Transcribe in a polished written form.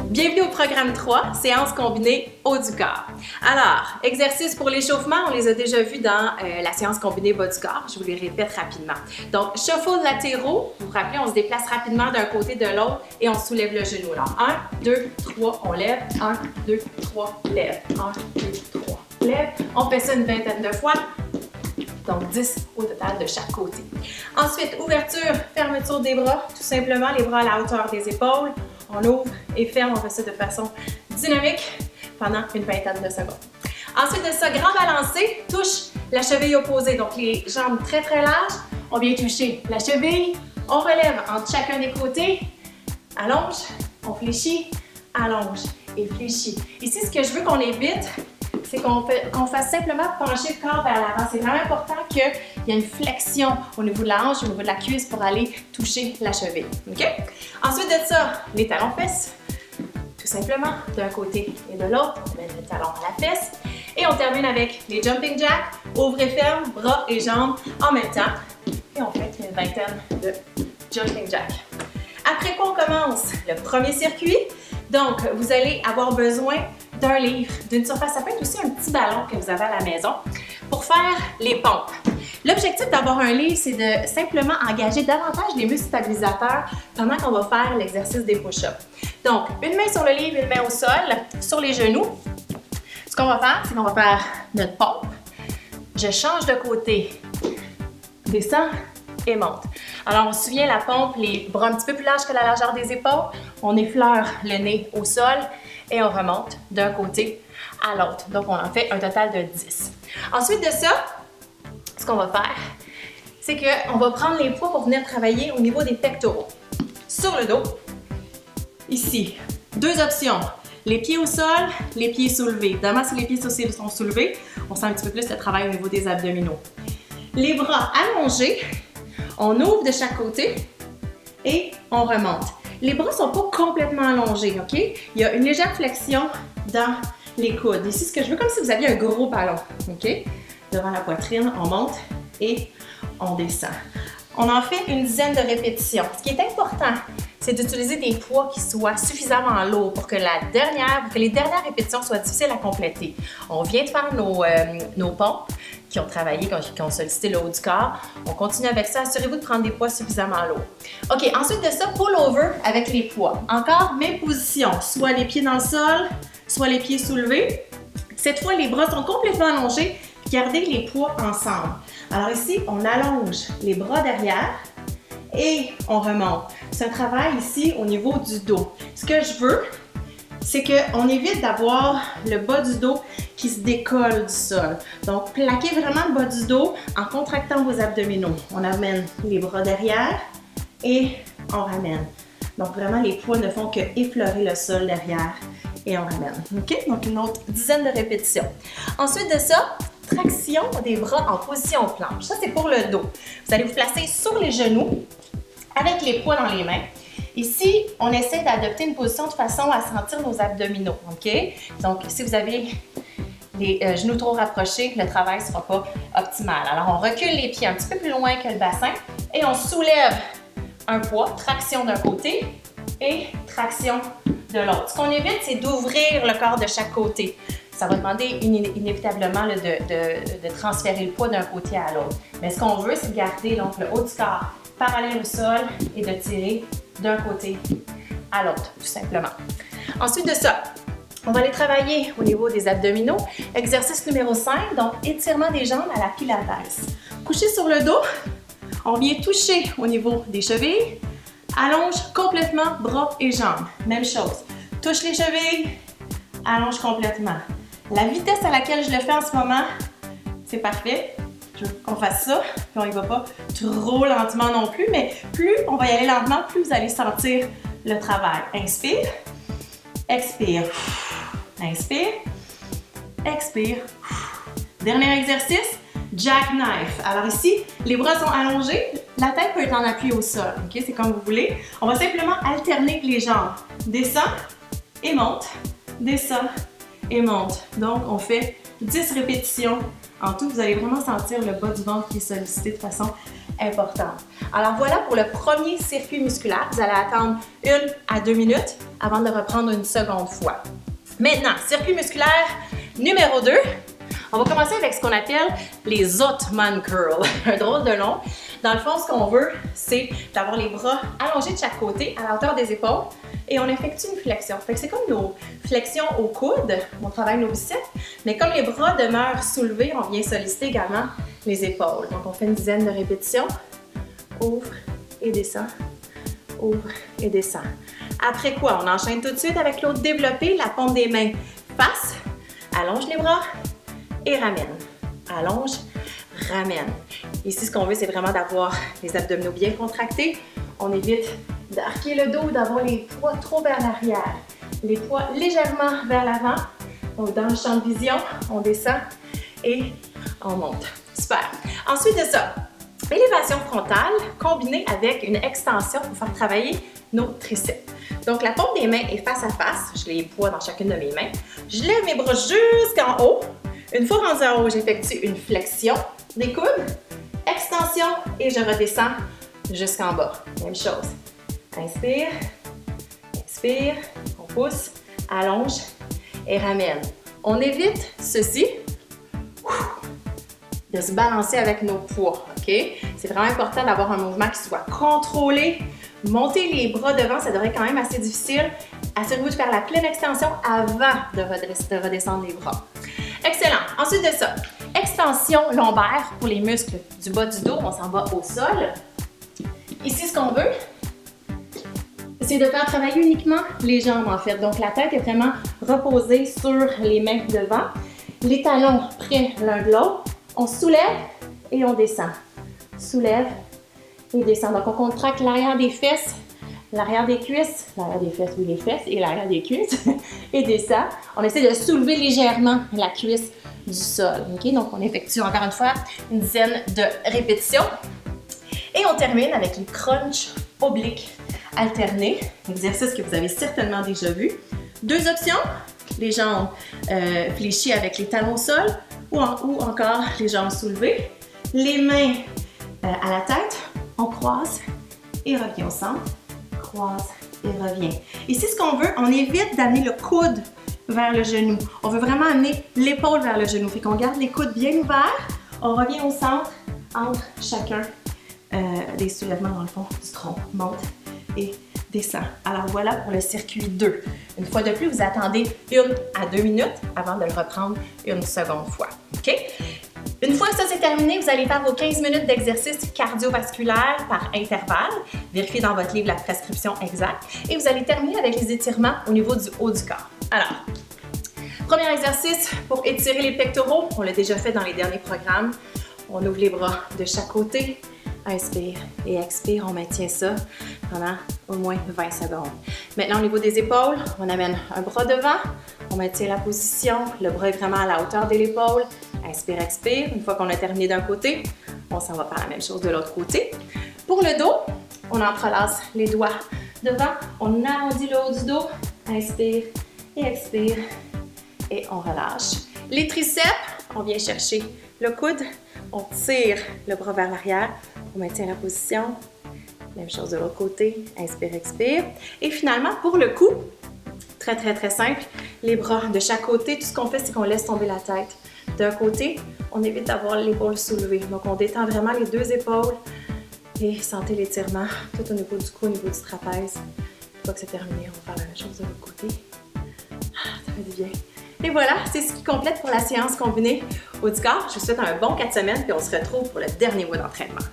Bienvenue au programme 3, séance combinée haut du corps. Alors, exercices pour l'échauffement, on les a déjà vus dans la séance combinée bas du corps. Je vous les répète rapidement. Donc, shuffle latéraux. Vous vous rappelez, on se déplace rapidement d'un côté de l'autre et on soulève le genou. Alors, 1, 2, 3, on lève. 1, 2, 3, lève. 1, 2, 3, lève. On fait ça une vingtaine de fois. Donc, 10 au total de chaque côté. Ensuite, ouverture, fermeture des bras. Tout simplement, les bras à la hauteur des épaules. On ouvre et ferme, on fait ça de façon dynamique pendant une vingtaine de secondes. Ensuite de ça, grand balancé, touche la cheville opposée. Donc, les jambes très très larges. On vient toucher la cheville. On relève entre chacun des côtés. Allonge, on fléchit, allonge et fléchit. Ici, ce que je veux qu'on évite, c'est qu'on fasse simplement pencher le corps vers l'avant. C'est vraiment important qu'il y ait une flexion au niveau de la hanche, au niveau de la cuisse pour aller toucher la cheville. OK? Ensuite de ça, les talons-fesses. Tout simplement, d'un côté et de l'autre, on met le talon à la fesse. Et on termine avec les jumping jacks. Ouvre et ferme, bras et jambes en même temps. Et on fait une vingtaine de jumping jacks. Après quoi, on commence le premier circuit. Donc, vous allez avoir besoin d'un livre, d'une surface. Ça peut être aussi un petit ballon que vous avez à la maison pour faire les pompes. L'objectif d'avoir un livre, c'est de simplement engager davantage les muscles stabilisateurs pendant qu'on va faire l'exercice des push-ups. Donc, une main sur le livre, une main au sol, sur les genoux. Ce qu'on va faire, c'est qu'on va faire notre pompe. Je change de côté, descends et monte. Alors, on se souvient, la pompe, les bras un petit peu plus larges que la largeur des épaules. On effleure le nez au sol et on remonte d'un côté à l'autre. Donc, on en fait un total de 10. Ensuite de ça, ce qu'on va faire, c'est qu'on va prendre les poids pour venir travailler au niveau des pectoraux. Sur le dos, ici, deux options. Les pieds au sol, les pieds soulevés. Évidemment, si les pieds sont soulevés, on sent un petit peu plus le travail au niveau des abdominaux. Les bras allongés, on ouvre de chaque côté et on remonte. Les bras ne sont pas complètement allongés, OK? Il y a une légère flexion dans les coudes. Ici, ce que je veux, comme si vous aviez un gros ballon, OK? Devant la poitrine, on monte et on descend. On en fait une dizaine de répétitions. Ce qui est important, c'est d'utiliser des poids qui soient suffisamment lourds pour que les dernières répétitions soient difficiles à compléter. On vient de faire nos pompes qui ont travaillé, qui ont sollicité le haut du corps. On continue avec ça. Assurez-vous de prendre des poids suffisamment lourds. OK, ensuite de ça, pull over avec les poids. Encore, même position. Soit les pieds dans le sol, soit les pieds soulevés. Cette fois, les bras sont complètement allongés. Gardez les poids ensemble. Alors ici, on allonge les bras derrière et on remonte. C'est un travail ici au niveau du dos. Ce que je veux, c'est qu'on évite d'avoir le bas du dos qui se décolle du sol. Donc, plaquez vraiment le bas du dos en contractant vos abdominaux. On amène les bras derrière et on ramène. Donc, vraiment, les poids ne font que effleurer le sol derrière et on ramène. OK? Donc, une autre dizaine de répétitions. Ensuite de ça, traction des bras en position planche. Ça, c'est pour le dos. Vous allez vous placer sur les genoux avec les poids dans les mains. Ici, on essaie d'adopter une position de façon à sentir nos abdominaux. OK? Donc, si vous avez les genoux trop rapprochés, le travail ne sera pas optimal. Alors, on recule les pieds un petit peu plus loin que le bassin et on soulève un poids, traction d'un côté et traction de l'autre. Ce qu'on évite, c'est d'ouvrir le corps de chaque côté. Ça va demander inévitablement de transférer le poids d'un côté à l'autre. Mais ce qu'on veut, c'est de garder donc, le haut du corps parallèle au sol et de tirer d'un côté à l'autre, tout simplement. Ensuite de ça, on va aller travailler au niveau des abdominaux. Exercice numéro 5, donc étirement des jambes à la pilates. Couché sur le dos, on vient toucher au niveau des chevilles. Allonge complètement bras et jambes. Même chose. Touche les chevilles, allonge complètement. La vitesse à laquelle je le fais en ce moment, c'est parfait. Je veux qu'on fasse ça, puis on y va pas trop lentement non plus, mais plus on va y aller lentement, plus vous allez sentir le travail. Inspire, expire, inspire, expire. Dernier exercice, jackknife. Alors ici, les bras sont allongés, la tête peut être en appui au sol, ok? C'est comme vous voulez. On va simplement alterner les jambes. Descends et monte, descends et monte. Donc, on fait 10 répétitions. En tout, vous allez vraiment sentir le bas du ventre qui est sollicité de façon importante. Alors voilà pour le premier circuit musculaire. Vous allez attendre 1 à 2 minutes. avant de reprendre une seconde fois. Maintenant, circuit musculaire numéro 2. On va commencer avec ce qu'on appelle les Ottoman curls. Un drôle de nom. Dans le fond, ce qu'on veut, c'est d'avoir les bras allongés de chaque côté à la hauteur des épaules et on effectue une flexion. Fait que c'est comme nos flexions au coude, on travaille nos biceps, mais comme les bras demeurent soulevés, on vient solliciter également les épaules. Donc on fait une dizaine de répétitions. Ouvre et descend. Ouvre et descend. Après quoi, on enchaîne tout de suite avec l'autre développé, la paume des mains face, allonge les bras et ramène. Allonge, ramène. Ici, ce qu'on veut, c'est vraiment d'avoir les abdominaux bien contractés. On évite d'arquer le dos, d'avoir les poids trop vers l'arrière. Les poids légèrement vers l'avant. Donc, dans le champ de vision, on descend et on monte. Super. Ensuite de ça, élévation frontale combinée avec une extension pour faire travailler nos triceps. Donc, la paume des mains est face à face. Je les poids dans chacune de mes mains. Je lève mes bras jusqu'en haut. Une fois rendu en haut, j'effectue une flexion des coudes, extension et je redescends jusqu'en bas. Même chose. Inspire, expire, on pousse, allonge et ramène. On évite ceci de se balancer avec nos poids. OK? C'est vraiment important d'avoir un mouvement qui soit contrôlé. Monter les bras devant, ça devrait être quand même assez difficile. Assurez-vous de faire la pleine extension avant de redescendre les bras. Excellent. Ensuite de ça, extension lombaire pour les muscles du bas du dos. On s'en va au sol. Ici, ce qu'on veut, c'est de faire travailler uniquement les jambes en fait. Donc, la tête est vraiment reposée sur les mains devant. Les talons près l'un de l'autre. On soulève et on descend. Soulève et descend. Donc, on contracte l'arrière des fesses, l'arrière des cuisses, l'arrière des fesses, oui, les fesses et l'arrière des cuisses et descend. On essaie de soulever légèrement la cuisse du sol. Okay? Donc, on effectue encore une fois une dizaine de répétitions. Et on termine avec les crunchs obliques alternés, exercice que vous avez certainement déjà vu. Deux options, les jambes fléchies avec les talons au sol ou encore les jambes soulevées. Les mains à la tête, on croise et revient au centre. Croise et revient. Ici, ce qu'on veut, on évite d'amener le coude vers le genou. On veut vraiment amener l'épaule vers le genou. Fait qu'on garde les coudes bien ouverts. On revient au centre entre chacun des soulèvements dans le fond du tronc. Monte et descend. Alors voilà pour le circuit 2. Une fois de plus, vous attendez 1 à 2 minutes avant de le reprendre une seconde fois. OK? Une fois que ça c'est terminé, vous allez faire vos 15 minutes d'exercice cardiovasculaire par intervalle. Vérifiez dans votre livre la prescription exacte. Et vous allez terminer avec les étirements au niveau du haut du corps. Alors, premier exercice pour étirer les pectoraux. On l'a déjà fait dans les derniers programmes. On ouvre les bras de chaque côté. Inspire et expire, on maintient ça pendant au moins 20 secondes. Maintenant, au niveau des épaules, on amène un bras devant, on maintient la position, le bras est vraiment à la hauteur de l'épaule. Inspire, expire. Une fois qu'on a terminé d'un côté, on s'en va faire la même chose de l'autre côté. Pour le dos, on entrelace les doigts devant, on arrondit le haut du dos, inspire et expire et on relâche. Les triceps, on vient chercher le coude, on tire le bras vers l'arrière, on maintient la position. Même chose de l'autre côté, inspire, expire. Et finalement, pour le cou, très simple, les bras de chaque côté, tout ce qu'on fait, c'est qu'on laisse tomber la tête. D'un côté, on évite d'avoir l'épaule soulevée. Donc, on détend vraiment les deux épaules et sentez l'étirement tout au niveau du cou, au niveau du trapèze. Une fois que c'est terminé, on va faire la même chose de l'autre côté. Ça fait du bien. Et voilà, c'est ce qui complète pour la séance combinée haut du corps. Je vous souhaite un bon 4 semaines puis on se retrouve pour le dernier mois d'entraînement.